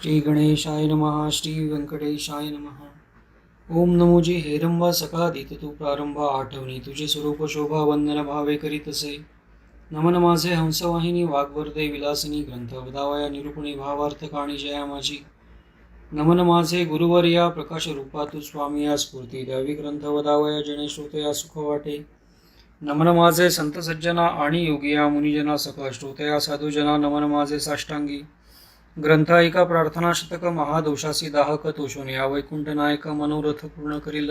श्री गणेशाय नमः. श्री व्यंकटेशाय नमः. ओम नमोजी हेरंबा सकादित तू प्रारंभ आठवणी तुझे स्वरूप शोभा वंदन भावे करीत असे. नमन माझे हंसवाहिनी वाग्वर्धे विलासिनी ग्रंथ वदावया निरूपणी भावार्थ काणी जया माझी. नमन माझे गुरुवर या प्रकाश रूपा तू स्वामी या स्फूर्ती द्यावी ग्रंथ वदावया जने श्रोतया सुख वाटे. नमन माझे संत सज्जना आणि योगिया मुनिजना सखा श्रोतया साधुजना. नमन माझे साष्टांगी ग्रंथ ऐका प्रार्थना शतक महादोषासी दाहक तोषून या वैकुंठ नायक मनोरथ पूर्ण करील.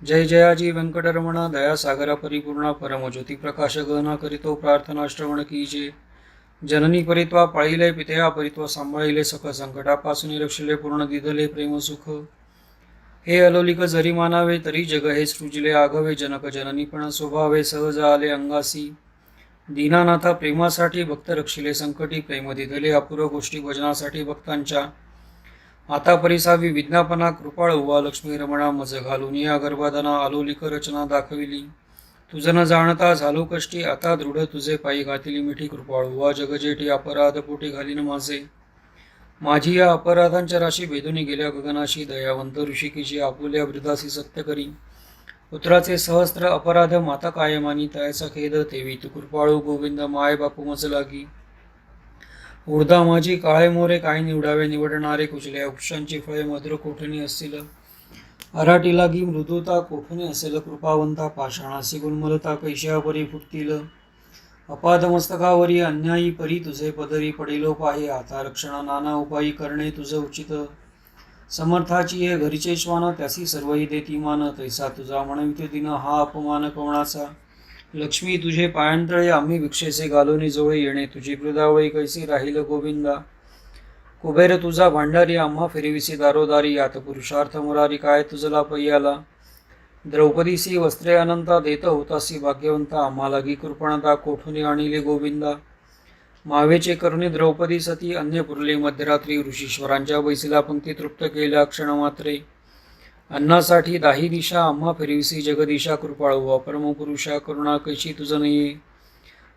जय जयाजी व्यंकटरमण दया सागरा परिपूर्णा परमज्योती प्रकाश गहना करीतो प्रार्थना श्रवण कीजे. जननी परित्वा पाळिले पितया परित्वा सांभाळिले सख संकटापासून रक्षिले पूर्ण दिधले प्रेम सुख. हे अलोलिक जरी मानावे तरी जग हे सृजिले आघवे जनक जननी पण स्वभावे सहज आले अंगासी. दीनानाथा प्रेमासाठी भक्त रक्षिले संकटी प्रेम दिधले अपूर्व गोष्टी भजनासाठी भक्तांच्या. आता परिसावी विज्ञापना कृपाळ उवा लक्ष्मी रमणा मज घालून या गर्भादाना अलोलिक रचना दाखविली. तुझ न जाणता झालो कष्टी आता दृढ तुझे पायी घातिली मिठी कृपाळ उवा जगजेठी अपराध पोटी घालीन माझे. माझी या अपराधांच्या राशी भेदून गेल्या गगनाशी दयावंत ऋषिकेशी आपुल्या वृद्धासी सत्य करी. पुत्राचे सहस्त्र अपराध माता कायमानी तयाचा खेद तेवी तू कृपाळू गोविंद माय बापू मज लागी. उर्धा माझी काळे मोरे काय निवडावे निवडणारे कुचले वृक्षांची फळे मधुर कोठणी असतील. अराटी लागी मृदुता कोठणी असेल कृपावंता पाषाणासी गुणमलता कैश्या परी फुटतील. अपाद मस्तकावरी अन्यायी परी तुझे पदरी पडिलो पाहे आता रक्षण नाना उपायी करणे तुझं उचित. समर्थाची ये घरीचे श्वान त्यासी सर्वही देती मान तैसा तुझा म्हणविते दिन हा अपमान कोणाचा. लक्ष्मी तुझे पायांतळे आम्ही भिक्षेचे गालोनी जवळ येणे तुझी वृदावळी कैसी राहील गोविंदा. कुबेर तुझा भांडारी आम्हा फिरविसी दारोदारी यात पुरुषार्थ मुरारी काय तुझला पय्याला. द्रौपदीसी वस्त्रे अनंता देत होतासी भाग्यवंता आम्हा लागी कृपणता कोठून आणिले गोविंदा. मावेचे करुणी द्रौपदी सती अन्य पुरले मध्यरात्री ऋषीश्वरांच्या बैसीला पंक्ती तृप्त केल्या क्षण मात्रे. अन्नासाठी दाही दिशा आम्हा फिरविसी जगदिशा कृपाळू परमपुरुषा करुणा कैशी तुझ नये.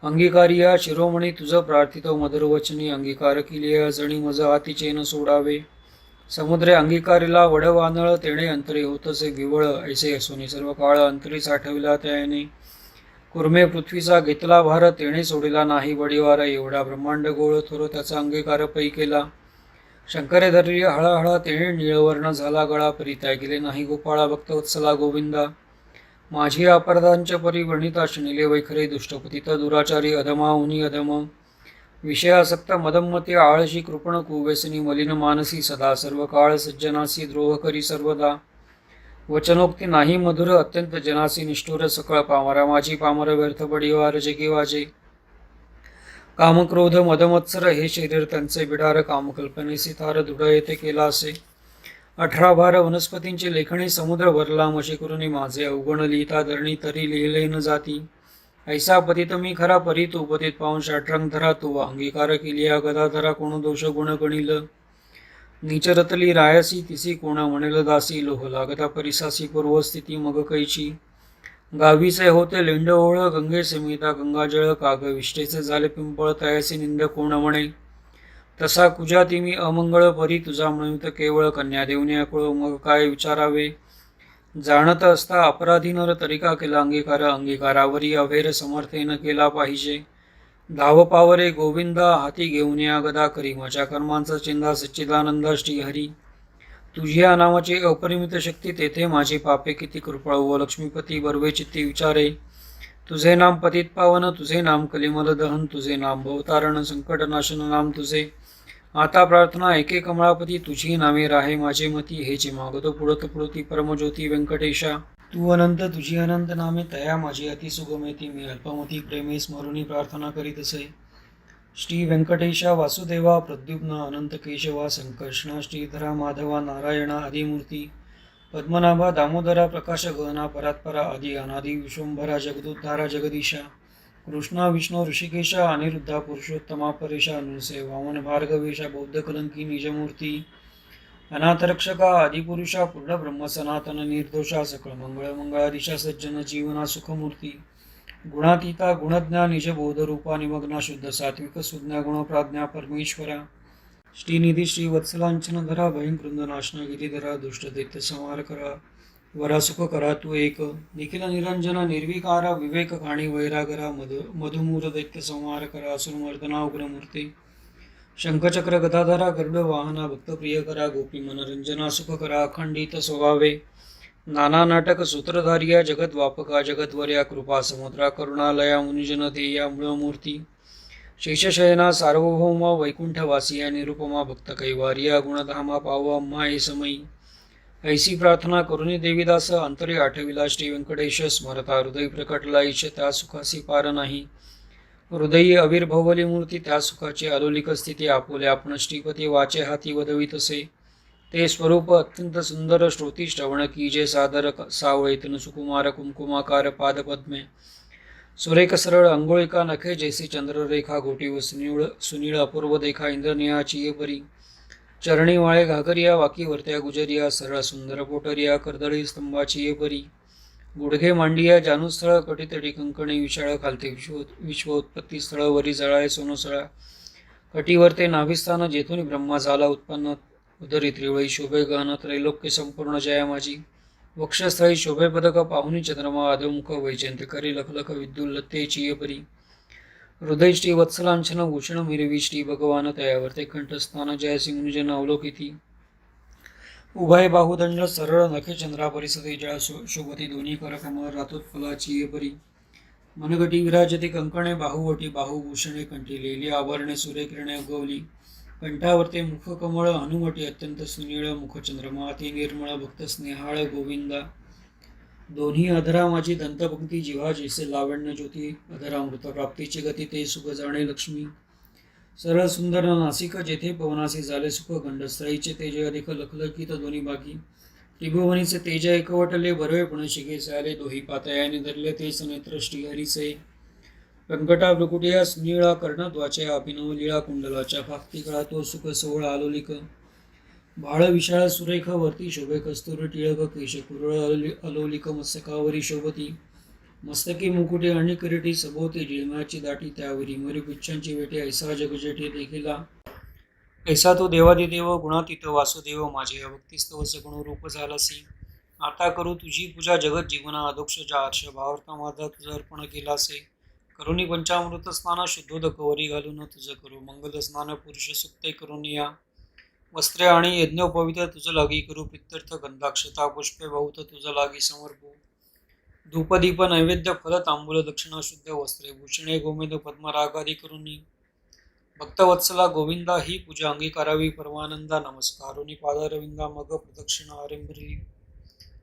अंगीकारिया शिरोमणी तुझ प्रार्थितो मधुरवचनी अंगीकार किलिया जणी मज हातीचे न सोडावे. समुद्रे अंगीकारिला वडवानळ तेणे अंतरे होतसे विवळ ऐसे असोनी सर्व काळ अंतरी साठविला त्याने. कुर्मे पृथ्वीचा घेतला भार तेणे सोडिला नाही वडिवार एवढा ब्रह्मांड गोळ थोर त्याचा अंगीकार पै केला. शंकरे धरली हळाहळा तेणे निळवर्ण झाला गळा परित्याग गेले नाही गोपाळा भक्तवत्सला गोविंदा. माझी अपराधांच्या परिवर्णिता शिणिले वैखरे दुष्टपतित दुराचारी अधमा उनी अधम. विषयासक्त मदमती आळशी कृपण कुव्यसनी मलिन मानसी सदा सर्व काळ सज्जनासी द्रोह करी सर्वदा. वचनोक्ती नाही मधुर अत्यंत जनासी निष्ठुर सकळ पामरा माझी पामर व्यर्थ बडिवार जगी वाजे. कामक्रोध मदमत्सर हे शरीर त्यांचे बिडार कामकल्पनेसी थार दृढ येथे केला असे. 18 भार वनस्पतींचे लेखणी समुद्र भरला मशी करुनी माझे अवगुण लिहिता धरणी तरी लिहिले न जाती. ऐसा पतित मी खरा परी तू पतित पाहून षाट्रंग धरा तू अंगीकार केली या गदाधरा कोण दोष गुण गणिल. नीचरतली रायसी तिसी कोण म्हणेल दासी लोह लागता परिसासी पूर्वस्थिती मग कैची. गावीचे होते लेंड ओळ गंगे समिता गंगाजळ काग विष्टेचे झाले पिंपळ तयासी निंद कोण म्हणे. तसा कुजाती मी अमंगळ परी तुझा म्हणवित केवळ कन्या देवन्या कुळ मग काय विचारावे. जाणत असता अपराधी नर तरिका केला अंगीकार अंगीकारावरी अभेर समर्थेन केला पाहिजे. धाव पावरे गोविंदा हाती घेऊन या गदा करी माझ्या कर्मांचा चिंधा सच्चिदानंदा श्रीहरी. तुझ्या नावाची अपरिमित शक्ती तेथे माझी पापे किती कृपाळू व लक्ष्मीपती बर्वे चित्ती विचारे. तुझे नाम पतित पावन तुझे नाम कलिमल दहन तुझे नाम भवतारण संकटनाशन नाम तुझे. आता प्रार्थना एके कमळापती तुझी नामे राहे माझे मती हेची मागतो पुढत पुढती परमज्योती व्यंकटेशा. तू अनंत तुझी अनंत नामे तया माझी अति सुगमेती मी अल्पमती प्रेमे स्मरुनी प्रार्थना करीत असे. श्री व्यंकटेशा वासुदेवा प्रद्युम्न अनंत केशवा संकर्षणा श्रीधरा माधवा नारायणा आदिमूर्ती. पद्मनाभा दामोदरा प्रकाश गहना परात्परा आदी अनादि विश्वंभरा जगदुद्धारा जगदीशा. कृष्णा विष्णू ऋषिकेशा अनिरुद्धा पुरुषोत्तमा परेशा नृसे वामन भार्गवेशा बौद्ध कलंकी निजमूर्ती. अनाथरक्षका आदिपुरुषा पूर्ण ब्रह्म सनातन निर्दोषा सकळ मंगळ मंगळादिशा सज्जन जीवना सुखमूर्ती. गुणातीता गुणज्ञा निज बोधरूपा निमग्ना शुद्ध सात्विक सुज्ञा गुणप्राज्ञा परमेश्वरा. श्रीनिधी श्री वत्सलांचन धरा भयंकृंद नाशना गिरीधरा दुष्ट दैत्य संहार करा वरा सुख करा तू एक निखिल निरंजन निर्विकारा विवेक काणी वैरागरा मधुमूर दैत्य संहार करा असुरमर्दना उग्रमूर्ती शंखचक्र गदाधरा गरुड वाहना भक्तप्रिय करा गोपी मनरंजना सुख करा अखंडित स्वभावे नाना नाटक सूत्रधारिया जगत वापका जगद्वर्या कृपा समुद्रा करुणालया मुनिजन ध्येया मूळमूर्ती शेषशयना सार्वभौम वैकुंठवासिया निरुपमा भक्त कैवार्या गुणधामा पाव अम्मा हे समयी ऐसी प्रार्थना करुणी देवीदास अंतरे आठविला श्री व्यंकटेश स्मरता हृदय प्रकटला ईश त्या सुखासी पार नाही हृदयी आविर्भवली मूर्ती त्या सुखाची अलोलिक स्थिती आपुले आपण श्रीपती वाचे हाती वदवितसे ते स्वरूप अत्यंत सुंदर श्रोती श्रवण की जे सादर सावळीतन सुकुमार कुंकुमाकार पादपद्मे सुरेख सरळ अंघोळिका नखे जैसे चंद्ररेखा घोटी व सुनीळ अपूर्व देखा इंद्रनिहाची ये परी चरणी वाळे घागरिया वाकी वरत्या गुजरिया सरळ सुंदर पोटरिया कर्दळी स्तंभाची ये परी गुडघे मांडिया जानूस्थळ कटीतटी कंकणी विशाळ खालते विश्वोत्पत्ती स्थळ वरी जळाळे सोनसळा कटीवरते नाभिस्थान जेथून ब्रह्मा झाला उत्पन्न उदरी त्रिवळी शोभे गहन त्रैलोक्य संपूर्ण जया माझी वक्षस्थळी शोभे पदक पाहुनी चंद्रमा अधोमुख वैजयंत करी लखलख विद्युल्लते चियपरी हृदय श्री वत्सलांछन भूषण मिरवी श्री भगवान तयावरते कंठस्थान जय सिंहजन अवलोकिती उभय बाहुदंड सरळ नखे चंद्रा परिसते जळ शोभती दोन्ही कर कमळ रातोत्पलाची परी मनगटी विराजते कंकणे बाहुवटी बाहुभूषणे कंठी लेली आभरणे सूर्यकिरणे उगवली कंठावरते मुख कमळ हनुवटी अत्यंत सुनीळ मुखचंद्रमा अति निर्मळ भक्त स्नेहाळ गोविंदा दोन्ही अधरा माझी दंतपंक्ती जिव्हा जैसे लावण्य ज्योती अधरामृत प्राप्तीची गती ते सुख जाणे लक्ष्मी सरळ सुंदर नासिक जेथे पवनासी झाले सुख गंडस्थळीचे तेज अधिक लखलखित दोन्ही बाकी त्रिभुवनीचे तेज एकवटले बरवेपणे शिगेचे आले दोही पातयाने धरले तेच नेत्र श्रीहरीचे व्यंकटा भ्रुकुटिया सुनीळा कर्णद्वाच्या अभिनव लीळा कुंडलाच्या फाक्ती कळा तो सुख सोहळा आलोलिक भाळ विशाळ सुरेख वरती शोभे कस्तुर टिळक केश कुरळ अलोलिक मस्तकावरी शोभती मस्तकी मुकुटे आणि किरीटी सभोवती जिळम्याची दाटी त्यावरी मरीपुच्छांची वेटे ऐसा जगजेटे देखिला ऐसा तो देवादिदेव गुणातीत वासुदेव माझे भक्तिस्तवच गुणरूप झालासी आता करू तुझी पूजा जगत जीवना अधोक्षजा हर्ष भावार्थ माझा तुझा अर्पण केलासे करुणी पंचामृत स्नान शुद्धोदक वरी घालून तुझं करू मंगल स्नान पुरुष सुक्ते करून या वस्त्रे आणि यज्ञोपवित तुझं लागी करू प्रित्यर्थ गंधाक्षता पुष्पे बहुत तुझं लागी समर्पू धूपदीप नैवेद्य फल तांबूल दक्षिणा शुद्ध वस्त्रे भूषणे गोमेद पद्मरागादी करुणी भक्तवत्सला गोविंदा ही पूजा अंगीकारावी परमानंदा नमस्कारोनी पादारविंदा मग प्रदक्षिणा आरंभली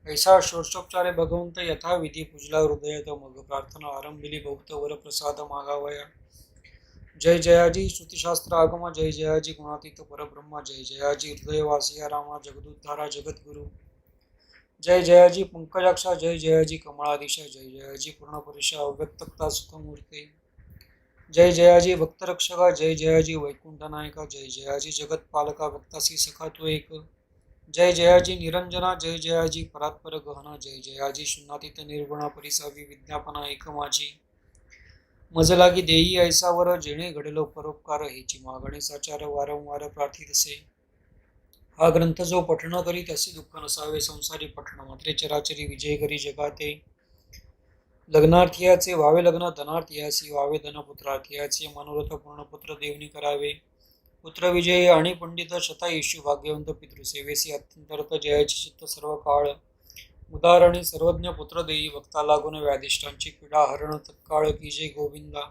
ऐसा षोडशोपचारे भगवंत यथाविधी पूजला हृदयात मग प्रार्थना आरंभिली बहुत वर प्रसाद मागावया जय जयाजी श्रुतिशास्त्र आगमा जय जयाजी गुणातीत परब्रह्मा जय जयाजी हृदयवासिया रामा जगदुद्धारा जगद्गुरु जय जयाजी पंकजाक्षा जय जयाजी कमळाधीशा जय जयाजी पूर्णपरिशा अव्यक्तता सुखमूर्ते जय जयाजी भक्तरक्षका जय जयाजी वैकुंठनायका जय जयाजी जगतपालका भक्तासी सखा तू एक जय जयाजी निरंजना जय जयाजी परात्पर गहना जय जयाजी शून्यातीत निर्गुणा परिसावी विज्ञापना एक माझी मज लागी देई ऐसावर जेणे घडलो परोपकार हेची मागणी साचार वारंवार प्रार्थित असे हा ग्रंथ जो पठण करी त्याचे दुःख नसावे संसारी पठण मात्रे चराचरी विजय करी जगाते लग्नार्थीयाचे व्हावे लग्न धनार्थीयासी व्हावे धनपुत्रार्थीयाचे मनोरथ पूर्ण पुत्र देवनी करावे पुत्र विजयी आणि पंडित शतायुष्य भाग्यवंत पितृसेवेसी अत्यंतरत जयाचे चित्त सर्व काळ उदार आणि सर्वज्ञ पुत्र देई भक्ता लागून व्याधिष्ठांची पीडा हरण तत्काळ की जय गोविंदा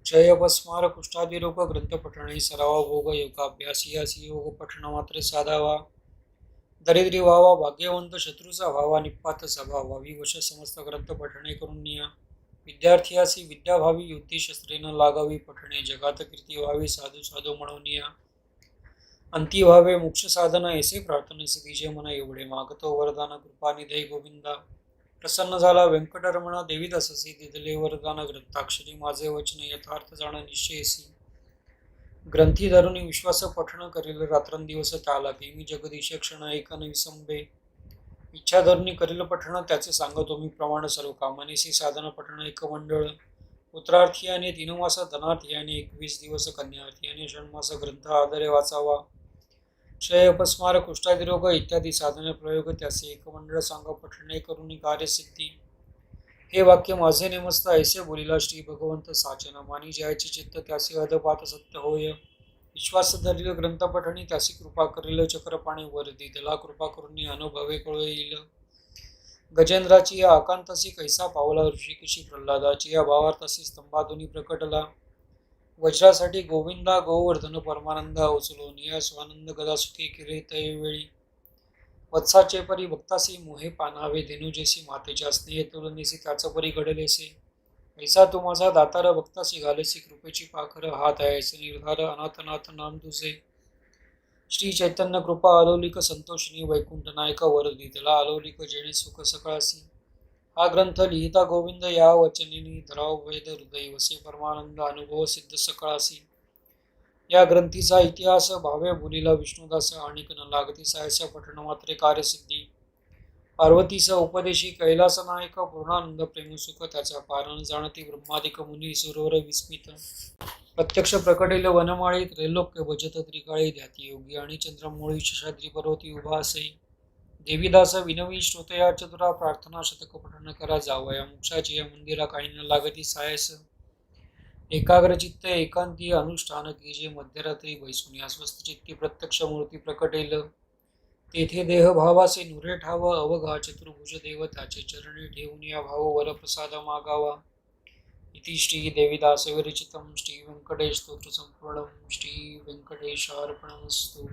क्षय अपस्मार कुष्ठादी रोग ग्रंथ पठणे सरावा भोग योगाभ्यासियासी योग पठण मात्र साधावा दरिद्री व्हावा भाग्यवंत शत्रूचा व्हावा निपात सभा व्हावी वश समस्त ग्रंथ पठणे करून निया विद्यार्थीयासी विद्याभावी युद्धी शस्त्रे न लागावी पठणे जगात कीर्ती व्हावी साधू साधू म्हणून या अंती व्हावे मोक्ष साधन ऐसे प्रार्थनेस दिजे मन एवढे मागतो वरदान कृपानिधे गोविंदा प्रसन्न झाला व्यंकटरमण देवीदाससी दिदले वरदान ग्रंथाक्षरी माझे वचन यथार्थ जाण निश्चयसी ग्रंथी धरुणी विश्वास पठण करील रात्रंदिवस त्याला मी जगदीश क्षण एकन विसंबे इच्छा धरुणी करील पठण त्याचे सांगतो मी प्रमाण सर्व कामनेसी साधन पठण एक मंडळ उत्तरार्थी आणि दिनमास धनार्थी आणि 21 दिवस कन्यार्थी आणि षण्मास ग्रंथ आदरे वाचावा. क्षय अपस्मार कुष्ठादी रोग इत्यादी साधने प्रयोग त्याचे एकमंडळ सांग पठणे करून कार्यसिद्धी. हे वाक्य माझे नेमस्त ऐसे बोलिला श्री भगवंत साचन मानी जयाचे चित्त त्याचे अधपात सत्य होय. विश्वास धरील ग्रंथ पठणी त्याची कृपा करील चक्रपाणी वरदी त्याला कृपा करून अनुभवे कळ येईल. गजेंद्राची या आकांतासी कैसा पावला ऋषिकेशी प्रल्हादाची या भावार्थासी स्तंभाधुनी प्रकटला. वज्रासाठी गोविंदा गोवर्धन परमानंदा उचलून या स्वानंद गदा सुखी किरीत वेळी. वत्साचे परी भक्तासी मोहे पानावे धेनुजेसी मातेच्या स्नेह तुलनेसी त्याचा परी घडलेसे. ऐसा तू माझा दातार भक्तासी घालेसी कृपेची पाखर हात आहेस निर्धार अनाथनाथ नाम तुझे. श्री चैतन्य कृपा अलौलिक संतोषिनी वैकुंठ नायक वरदी त्याला अलौलिक जेणे सुख सकाळसी. हा ग्रंथ लिहिता गोविंद या वचनिनी धराव वेद हृदय वसे परमानंद अनुभव सिद्ध सकाळसी. या ग्रंथीचा इतिहास भावे बोलिला विष्णुदास आणिक न लागती सायस पठण मात्रे कार्यसिद्धी. पार्वतीचा उपदेशी कैलास नायक पूर्णानंद प्रेमसुख त्याचा पारण जाणती ब्रह्मादिक मुनी सुरोवर विस्मित. प्रत्यक्ष प्रकटेल वनमाळी त्रैलोक्य भजत त्रिकाळी ध्याती योगी आणि चंद्रमोळी शशाद्री पर्वती उभा असे. देवीदास विनवी श्रोतया चतुरा प्रार्थना शतक पठण करा जावया मोक्षाची या मंदिरा काही न लागती सायस. एकाग्र चित्त एकांती अनुष्ठान कीजे मध्यरात्री बैसून या स्वस्त चित्ती प्रत्यक्ष मूर्ती प्रकटेल. तेथे देह भावाचे नुरे ठाव अवघा चतुर्भुज देव त्याचे चरणी ठेवून या भाव वरप्रसाद मागावा. इति श्री देवीदास विरचितम श्री व्यंकटेश स्तोत्र संपूर्णम. श्री व्यंकटेशार्पणमस्तु.